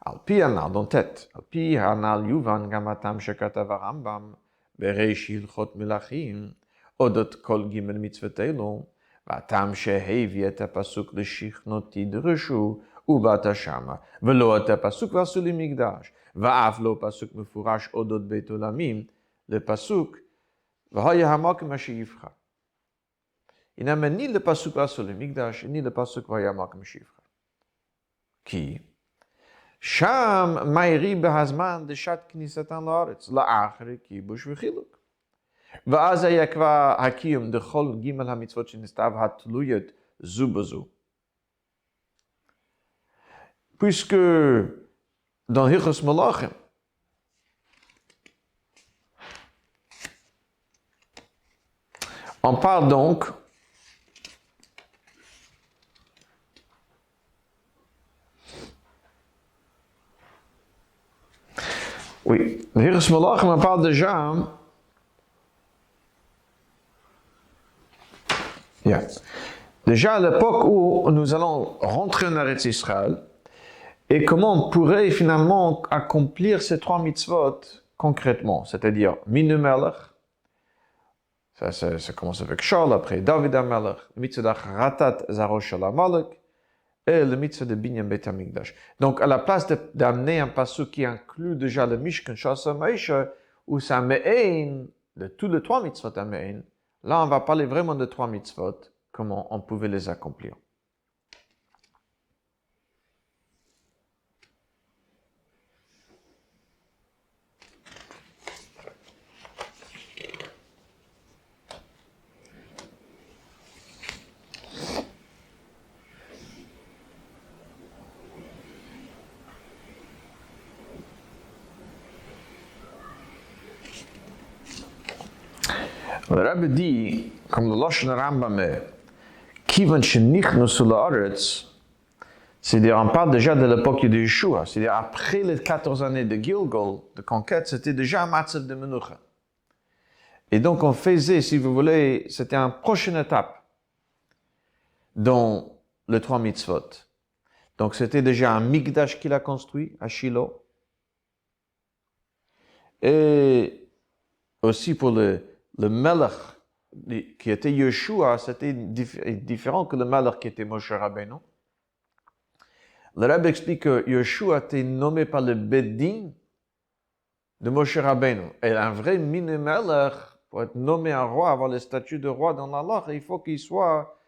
Al-Pi Anal, dans tête, Al-Pi Anal Yuvan Gamatam Shekatav Rambam, Bereish Hilchot Melachim, Odot Kol Gimel Mitzvot Elo, Vatam Shehevi et Pasuk le Shichna Tidrashu, Ubata Shama, Velo et Pasuk Vasuli Migdash, Vaaf lo Pasuk Mefurash Odot Beit Olamim, le Pasuk, Vahaya Hamak Mashivcha. Il n'amène ni le pasuk sur le Migdash, ni le pasuk Vayamak Meshivcha. Qui? Sham Mairi Behazman de Shat Knisatan Laaretz, La'achre Kibush V'chiluk. Va'az Yakva Hakim de Chol Gimel HaMitzvot Shenistav Hatluyet Zubazu. Puisque dans Hilchos Melachim, on parle donc oui, le Hilchos Melachim, on parle déjà Déjà à l'époque où nous allons rentrer en Eretz Israël, et comment on pourrait finalement accomplir ces 3 mitzvot concrètement, c'est-à-dire Minu Melech, ça commence avec Shaul, après David HaMelech, le mitzvah d'Ratat Zarosh Amalek, et le mitzvah de Binyan Beit HaMikdash. Donc, à la place d'amener un passage qui inclut déjà le Mishkan Shasa Maisha, où c'est un Me'ein, de tous les 3 mitzvot à Me'ein, là, on va parler vraiment de 3 mitzvot, comment on pouvait les accomplir. Le Rebbe dit, comme le Lashon Rambam est, Kivan shenichnu sul haaretz, c'est-à-dire on parle déjà de l'époque de Yeshua, c'est-à-dire après les 14 années de Gilgal, de conquête, c'était déjà un matzav de Menucha. Et donc on faisait, si vous voulez, c'était une prochaine étape dans les 3 mitzvot. Donc c'était déjà un Mikdash qu'il a construit à Shiloh. Et aussi pour le Melech qui était Yeshua, c'était différent que le Melech qui était Moshe Rabbeinu. Le Rebbe explique que Yeshua a été nommé par le Bedin de Moshe Rabbeinu. Et un vrai Minu Melech, pour être nommé un roi, avoir le statut de roi dans l'Allah, il faut qu'il soit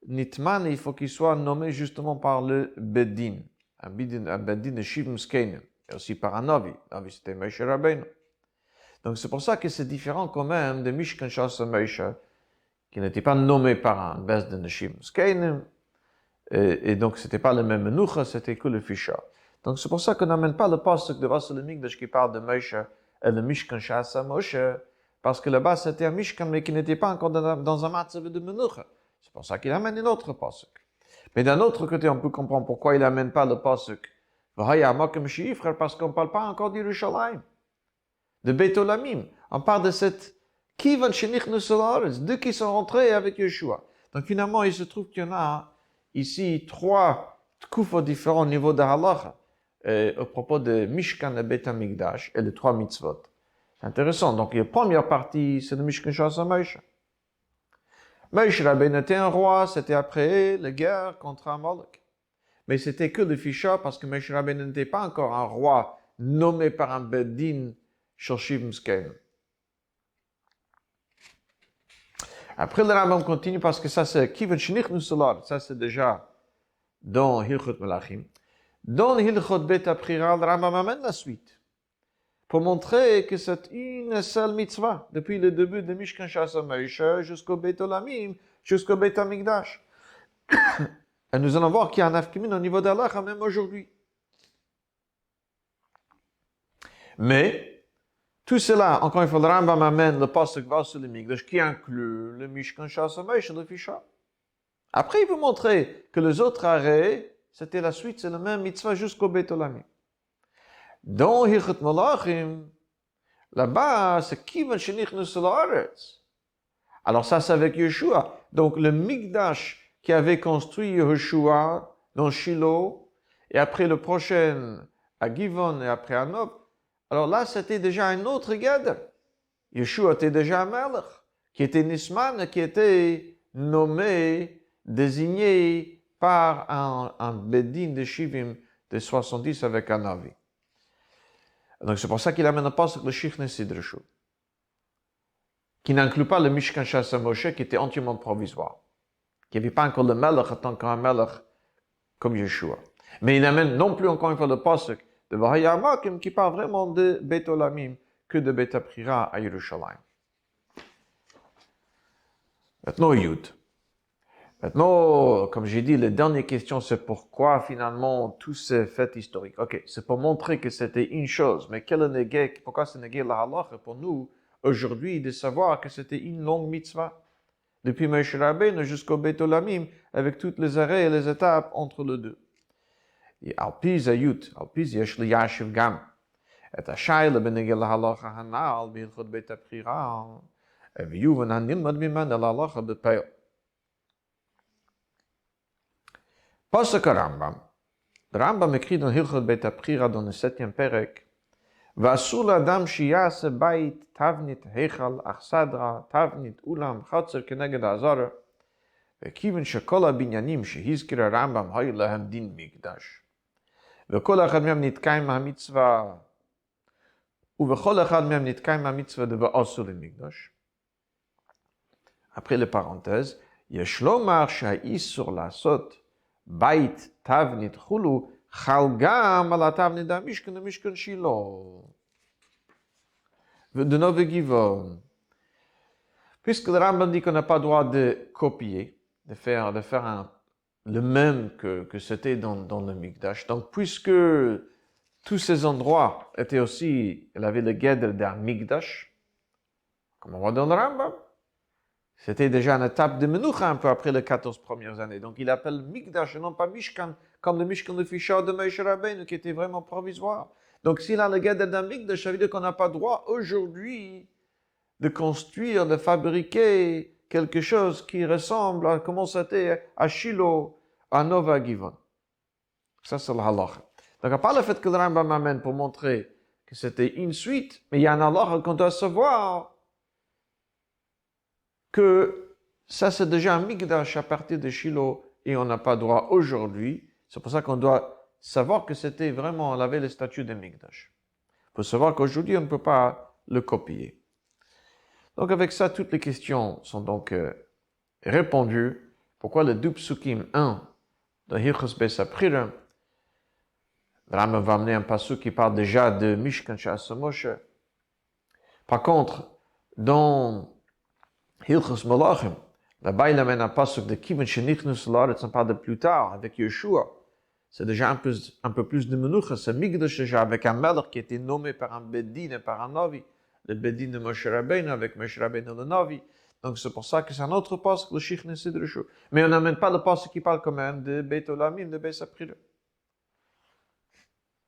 Nitman, il faut qu'il soit nommé justement par le Bedin. Un Bedin de Shivim Skenim. Et aussi par un Navi. Navi c'était Moshe Rabbeinu. Donc c'est pour ça que c'est différent quand même de Mishkan Shasa Moshe, qui n'était pas nommé par un Bes de Shivim Skenim. Et donc, c'était pas le même Menucha, c'était que le Fisha. Donc, c'est pour ça qu'on n'amène pas le pasuk de Vassal Mikdash qui parle de Moshe et le Mishkan Shasa Moshe, parce que là-bas, c'était un Mishkan, mais qui n'était pas encore dans un matzav de Menucha. C'est pour ça qu'il amène un autre pasuk. Mais d'un autre côté, on peut comprendre pourquoi il n'amène pas le pasuk parce qu'on ne parle pas encore d'Yerushalayim, de Beit Olamim. On parle de cette Kivan Shenichnu sul haaretz, deux qui sont rentrés avec Yeshua. Donc, finalement, il se trouve qu'il y en a ici 3 tkufot différents au niveau de halacha au propos de Mishkan et Beit HaMikdash et les 3 mitzvot. C'est intéressant. Donc, la première partie, c'est le Mishkan Shasa Moshe. Moshe Rabbeinu était un roi, c'était après la guerre contre Amalek. Mais c'était que le Fisha parce que Moshe Rabbeinu n'était pas encore un roi nommé par un Bedin Shoshiv Msken. Après, le Rambam continue parce que ça, c'est Kivan Shenichnu sul haaretz. Ça, c'est déjà dans Hilchot Melachim. Dans Hilchot Bet HaBchira, le Rambam amène la suite pour montrer que c'est une seule mitzvah depuis le début de Mishkan Shasa Moshe jusqu'au Beit Olamim, jusqu'au Beit HaMikdash. Et nous allons voir qu'il y a un afkimin au niveau d'Allah même aujourd'hui. Mais tout cela, encore une fois, le Rambam amène le pasuk Vassal Mikdash qui inclut le Mishkan Shasa Moshe et le Fisha. Après, il veut montrer que les autres arrêts, c'était la suite, c'est le même mitzvah jusqu'au Beit Olamim. Dans Hilchot Melachim, là-bas, c'est Kivan Shenichnu sul haaretz. Alors ça, c'est avec Yeshua. Donc le Mikdash qui avait construit Yeshua dans Shiloh, et après le prochain à Givon et après à Nob, alors là, c'était déjà un autre Geder. Yeshua était déjà un Melech, qui était Nisman, qui était nommé, désigné par un Bedin de Shivim de 70 avec un Navi. Donc c'est pour ça qu'il amène un pasuk le Shichne Sidreshu, qui n'inclut pas le Mishkan Shasa Moshe, qui était entièrement provisoire, qui n'avait pas encore le Melech en tant qu'un Melech comme Yeshua. Mais il amène non plus encore une fois le pasuk de Vahayamakim, qui parle vraiment de Beit Olamim que de Beit HaBchira à Yerushalayim. Maintenant, Yud. Maintenant, comme j'ai dit, la dernière question, c'est pourquoi finalement tous ces faits historiques. Ok, c'est pour montrer que c'était une chose, mais pourquoi c'est négué la halacha pour nous aujourd'hui de savoir que c'était une longue mitzvah depuis Moshe Rabbeinu jusqu'au Beit Olamim avec toutes les arrêts et les étapes entre les deux. Et Alpiz Ayut, Alpiz Yesh li Yashiv Gam, et Ashayla benegé la halacha hanal b'ilchot Beit HaBchira, et v'yuvan hanilmad miman el halacha b'peil. Pasuk Rambam. Le Rambam écrit dans Hilchot Beit HaBchira dans le 7e Perek, ואסור לאדם שיעשה בית תבנית היכל אכסדרה תבנית אולם חצר כנגד העזרה וכיוון שכל הבניינים שהזכיר הרמב"ם היו להם דין מקדש וכל אחד מהם נתקיים מהמצווה ובכל אחד מהם נתקיים מהמצווה דבעשו למקדש. Après les parenthèses, יש לומר שהאיסור לעשות בית תבנית חולו חל גם על התבנית המשכן ומשכן שילה. De Nove Givon. Puisque le Rambam dit qu'on n'a pas le droit de copier, de faire le même que c'était dans le Mikdash. Donc, puisque tous ces endroits étaient aussi, il avait le guédre d'un Mikdash, comme on voit dans le Rambam, c'était déjà une étape de Menucha un peu après les 14 premières années. Donc, il appelle Mikdash et non pas Mishkan, comme le Mishkan de Fisha de Moshe Rabbeinu, qui était vraiment provisoire. Donc, s'il a le guédre d'un Mikdash, ça veut dire qu'on n'a pas le droit aujourd'hui de construire, de fabriquer quelque chose qui ressemble à comment c'était à Shiloh, à Nova Givon. Ça, c'est le halacha. Donc, à part le fait que le Rambam m'amène pour montrer que c'était une suite, mais il y a un halacha qu'on doit savoir que ça, c'est déjà un Mikdash à partir de Shiloh et on n'a pas droit aujourd'hui. C'est pour ça qu'on doit savoir que c'était vraiment, on avait le statut de Mikdash. Pour savoir qu'aujourd'hui, on ne peut pas le copier. Donc, avec ça, toutes les questions sont donc répondues. Pourquoi le deux psukim 1 de Hilchos Beit HaBchira, le Rambam va amener un pasuk qui parle déjà de Mishkan She'asa Moshe. Par contre, dans Hilchos Malachim, là-bas, il amène un pasuk de Kiven Shenichnus La'aretz, on parle de plus tard avec Yeshua. C'est déjà un peu plus de Menucha, c'est Mikdash déjà avec un Melech qui était nommé par un Bedin et par un Navi. Le Bedin de Moshe Rabbeinu avec Moshe Rabbeinu le Navi. Donc c'est pour ça que c'est un autre pasuk, le Shichne Sidrushu. Mais on n'amène pas le pasuk qui parle quand même de Beit Olamim, de Beit HaBchira,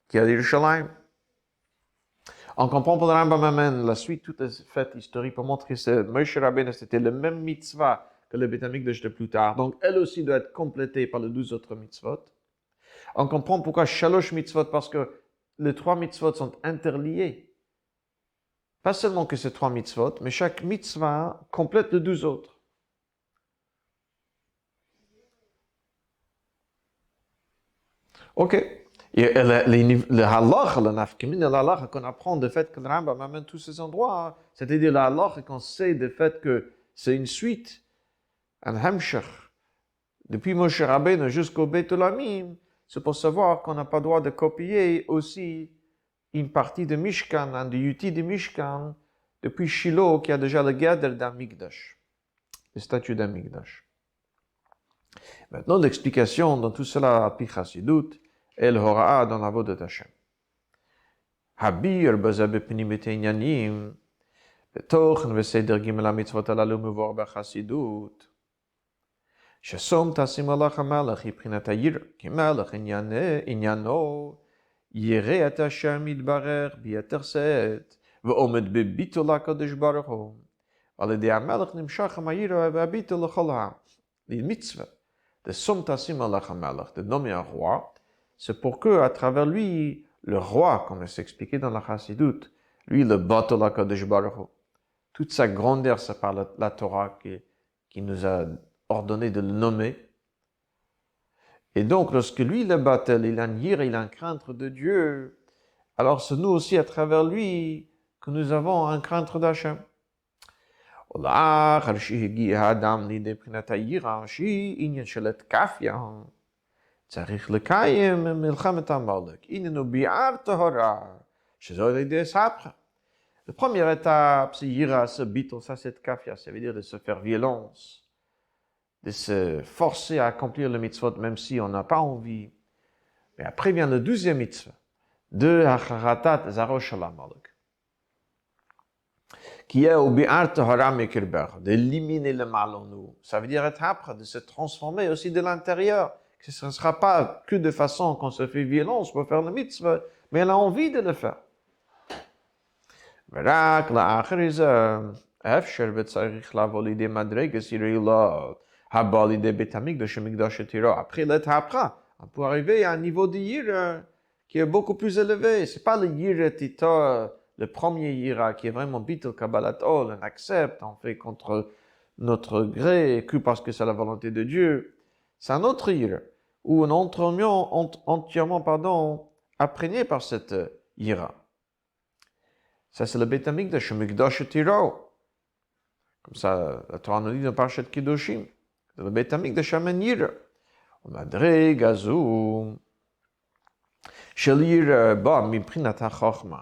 qui est à Yerushalayim. On comprend pour le Rambam amène la suite, toute est faite historique pour montrer que Moshe Rabbeinu c'était le même mitzvah que le Beit HaMikdash de plus tard. Donc elle aussi doit être complétée par les 12 autres mitzvot. On comprend pourquoi Shalosh mitzvot, parce que les 3 mitzvot sont interliés. Pas seulement que ces 3 mitzvot, mais chaque mitzvah complète les 12 autres. Ok. Et le halacha, le nafkamine, le halacha qu'on apprend du fait que le Rambam amène tous ces endroits, c'est-à-dire le halacha qu'on sait du fait que c'est une suite, un hamshach, depuis Moshe Rabbeinu jusqu'au Beit Olamim, c'est pour savoir qu'on n'a pas le droit de copier aussi une partie de Mishkan, un yuti de Mishkan, depuis Shiloh, qui a déjà le guédre d'un Mikdash, le statut d'un Mikdash. Maintenant, l'explication dans tout cela à Pichasidut, El Hora'a dans la voie de Hashem. Habir bazab pnimet inyanim, betochen veseder gimel hamitzvot halalu mevor b'chasidut. ששום תשים הלך המלך מבחינת העיר, כי מלך עניינו יראה את השם יתברך ביתר שאת, ועומד בביטול הקדוש ברוך הוא. ועל ידי המלך נמשך העיר והביטול לכל העם. למצווה, de som tasim הלך המלך, de nommer un roi, c'est pour que, à travers lui, le roi, comme c'est expliqué dans la Chassidut, lui, le bateau l'akadosh baruch hu, toute sa grandeur, c'est par la Torah qui nous a ordonné de le nommer. Et donc, lorsque lui, le battel, il a une yira, il a une crainte de Dieu, alors c'est nous aussi, à travers lui, que nous avons un crainte d'Hachem. ולאחר שהגיע האדם לידי בחינת היראה, שהיא עניין של התקפיה, צריך לקיים מלחמת עמלק. הננו ביער טהרה, שזו על ידי סבכה. La première étape, c'est yira, ce bittul, ça c'est kafia, ça veut dire de se faire violence, de se forcer à accomplir le mitzvot même si on n'a pas envie. Mais après vient le deuxième mitzvah, de hacharatat zarosh al-amalek, qui est au bi'ar tahara mekirber, d'éliminer le mal en nous. Ça veut dire être apte, de se transformer aussi de l'intérieur. Que ce ne sera pas que de façon qu'on se fait violence pour faire le mitzvah, mais elle a envie de le faire. ורק לאחר זה, אפשר וצריך לבוא לידי מדרגת יראה אלוהים, Habali de Betamikdash Mikdash Tira. Après le Tapra, on peut arriver à un niveau de Yira qui est beaucoup plus élevé. C'est pas le Yira Tita, le premier Yira qui est vraiment Bitul Kabbalatol, on accepte, on fait contre notre gré, que parce que c'est la volonté de Dieu. C'est un autre Yira, où on est entièrement imprégné par cette Yira. Ça, c'est le Betamikdash Mikdash Tira. Comme ça, la Torah nous dit dans Parashat Kedoshim. Le Beit Hamikdash amen yira. ומדרג הזו של יראה בא מבחינת החוכמה,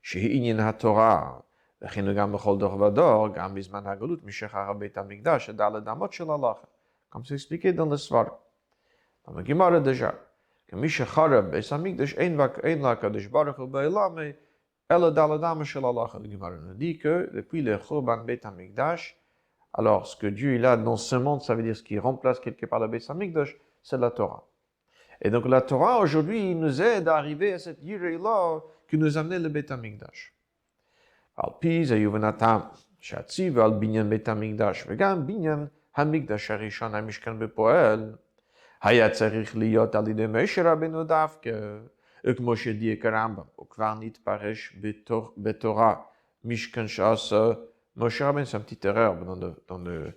שהיא עניין התורה, וכן גם בכל דור ודור, גם בזמן הגלות, משחרר בית המקדש, הדלת אמות של הלכה. Comme c'est expliqué dans le Svar. Dans le Gemara déjà, que משחרר בית המקדש אין לה הקדוש ברוך הוא בעולם, אלא דלת אמות של הלכה. Le Gemara nous dit que depuis le Churban Beit HaMikdash, alors, ce que Dieu il a dans ce monde, ça veut dire ce qui remplace quelque part le Beit HaMikdash, c'est la Torah. Et donc la Torah, aujourd'hui, il nous aide à arriver à cette yirah-là qui nous amène le Beit HaMikdash. Al pi ze yuvenatam, שהציב על בניין בית המקדש, וגם בניין המקדש הראשון המשכן בפועל, היה צריך להיות על ידי משה רבנו דווקא, וכמו שדיוק הרמב"ם, הוא כבר נתפרש בתורה, משכן שעשה Moshe Rabbeinu, c'est une petite erreur dans le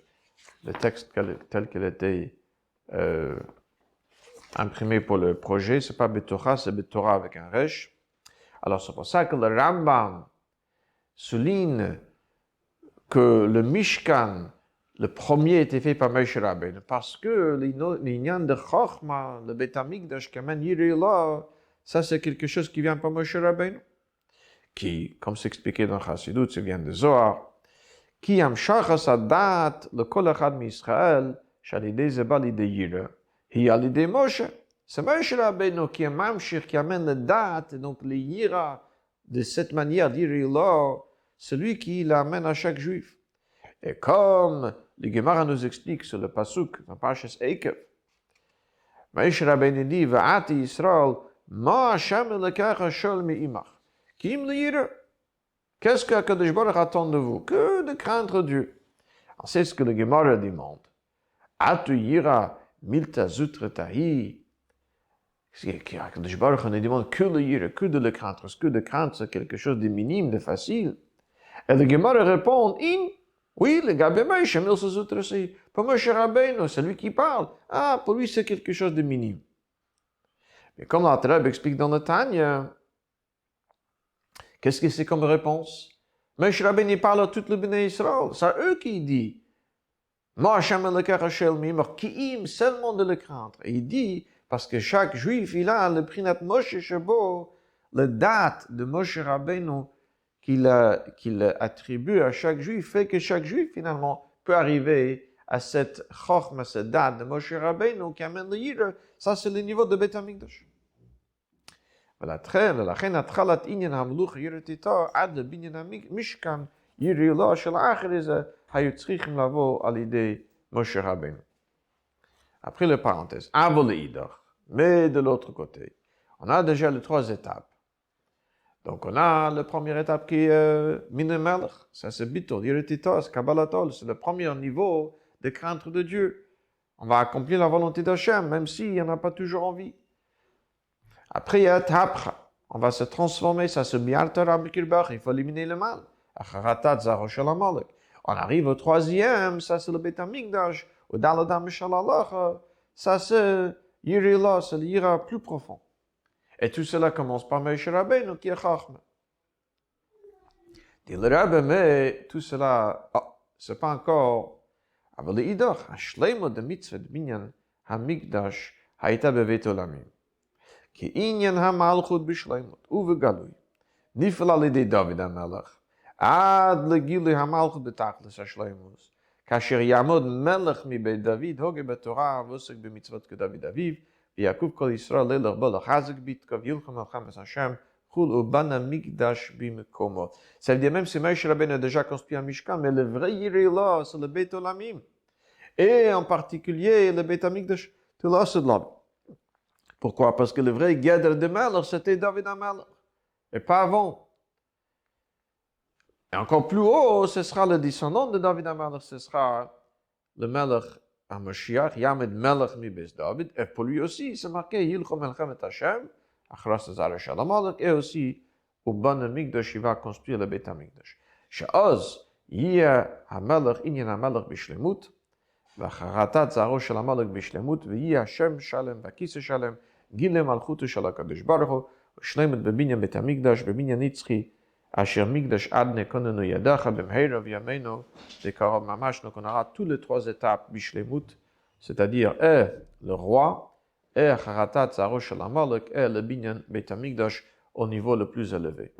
texte tel qu'il était imprimé pour le projet. C'est pas Betorah, c'est Betorah avec un resh. Alors c'est pour ça que le Rambam souligne que le Mishkan, le premier, était fait par Moshe Rabbeinu, parce que l'ignan de Chochma, le Beit HaMikdash, Kamen Yireh, ça c'est quelque chose qui vient par Moshe Rabbeinu, qui, comme c'est expliqué dans Chassidut, ça vient de Zohar. כי המשך הדעת לכל אחד מישראל, שעל ידי זה בא לידי יראה, היא על ידי משה. C'est Moshe Rabbeinu qui est mamshir, qui amène le date, donc le yira, de cette manière d'yirah, celui qui l'amène à chaque juif. Et comme le Gemara nous explique sur le pasuk, dans Parshas Eikev, Moshe Rabbeinu dit, Va'ati Yisrael, ma Hashem elekacha shol me'imach, ki im le yira. Qu'est-ce que Kadosh Baruch attend de vous? Que de craindre Dieu. C'est ce que le Gemara demande. Atu yira milta zutretahi. Kadosh Baruch ne demande que le yira, que de le craindre. Parce que de craindre, c'est quelque chose de minime, de facile. Et le Gemara répond, oui, le Gabé Moshe, milta zutretahi. Pour Moshe Rabbeinu, c'est lui qui parle. Ah, pour lui, c'est quelque chose de minime. Mais comme la Torah explique dans le Tanya, qu'est-ce que c'est comme réponse? Moshe Rabbeinu parle à tout le Bnei Israël. C'est eux qui disent. Ma Hashem elokech shel mimach ki'im, seulement de le craindre. Et il dit, parce que chaque juif, il a le prinat Moshe Shebo, le date de Moshe Rabbeinu qu'il attribue à chaque juif, fait que chaque juif, finalement, peut arriver à cette chokhma, cette date de Moshe Rabbeinu qui amène le yirah. Ça, c'est le niveau de Beit HaMikdash. ולכן התחלת עניין המלוך ירתיתו עד לבניין המשכן יראה של האחר הזה היו צריכים לבוא על ידי משה רבנו. Après le parenthèse, mais de l'autre côté, on a déjà les trois étapes. Donc on a la première étape qui est Min Melech, ça c'est Bittul, Yirtito, c'est Kabbalatol, c'est le premier niveau de crainte de Dieu. On va accomplir la volonté d'Hachem, même s'il n'y en a pas toujours envie. Après, il y a Tapra. On va se transformer, ça se bialtera b'kirbach, il faut éliminer le mal. Acharatat zaroshel amalek. On arrive au troisième, ça c'est le Beit HaMikdash, au daladam shalalach, ça c'est yirila, c'est l'ira plus profond. Et tout cela commence par Moshe Rabbeinu qui est chachma. Dit le Rabbe, mais tout cela, c'est pas encore. Aber l'idach, hashleimo de mitzvah de binyan HaMikdash, haïta bevet olamim. כי עניין המלכות בשלמות ובגלוי נפעל על ידי דוד המלך עד לגילוי המלכות בתכלס השלמות כאשר יעמוד מלך מבית דוד הוגה בתורה ועוסק במצוות כדוד אביו ויעקוב כל ישראל לילך בו לחזק ביתקו וילחם מלחמת השם חול ובנה מקדש במקומו. Ça veut dire même si Moshe Rabbeinu a déjà construit un Mishkan, mais le vrai Yireh c'est le Beit Olamim. Et en particulier le Beit HaMikdash, tout là c'est de l'homme. Pourquoi? Parce que le vrai guédre de Melech, c'était David HaMelech. Et pas avant. Et encore plus haut, ce sera le descendant de David HaMelech, ce sera le Melech un Mashiach, Yamed Melech mi Beis David, et pour lui aussi, c'est marqué, Yilchom Melchem et Hashem, Achras Azar Shal HaMalek, et aussi, au Ban HaMikdash, il va construire le Beit HaMikdash. She'oz, Yia HaMelech, Inyan HaMelech Bishlemut, והחרטת זרעו של המלך בשלמות, ויהי השם שלם והכיסא שלם, גילה מלכותו של הקדוש ברוך הוא, ושלמת בבניין בית המקדש, בבניין נצחי, אשר מקדש עד נקוננו ידך, במהרה וימינו, דקרוב ממש, donc on aura tous les trois étapes בשלמות, c'est-à-dire le roi, החרטת זרעו של המלך, le בניין בית המקדש, au niveau le plus élevé.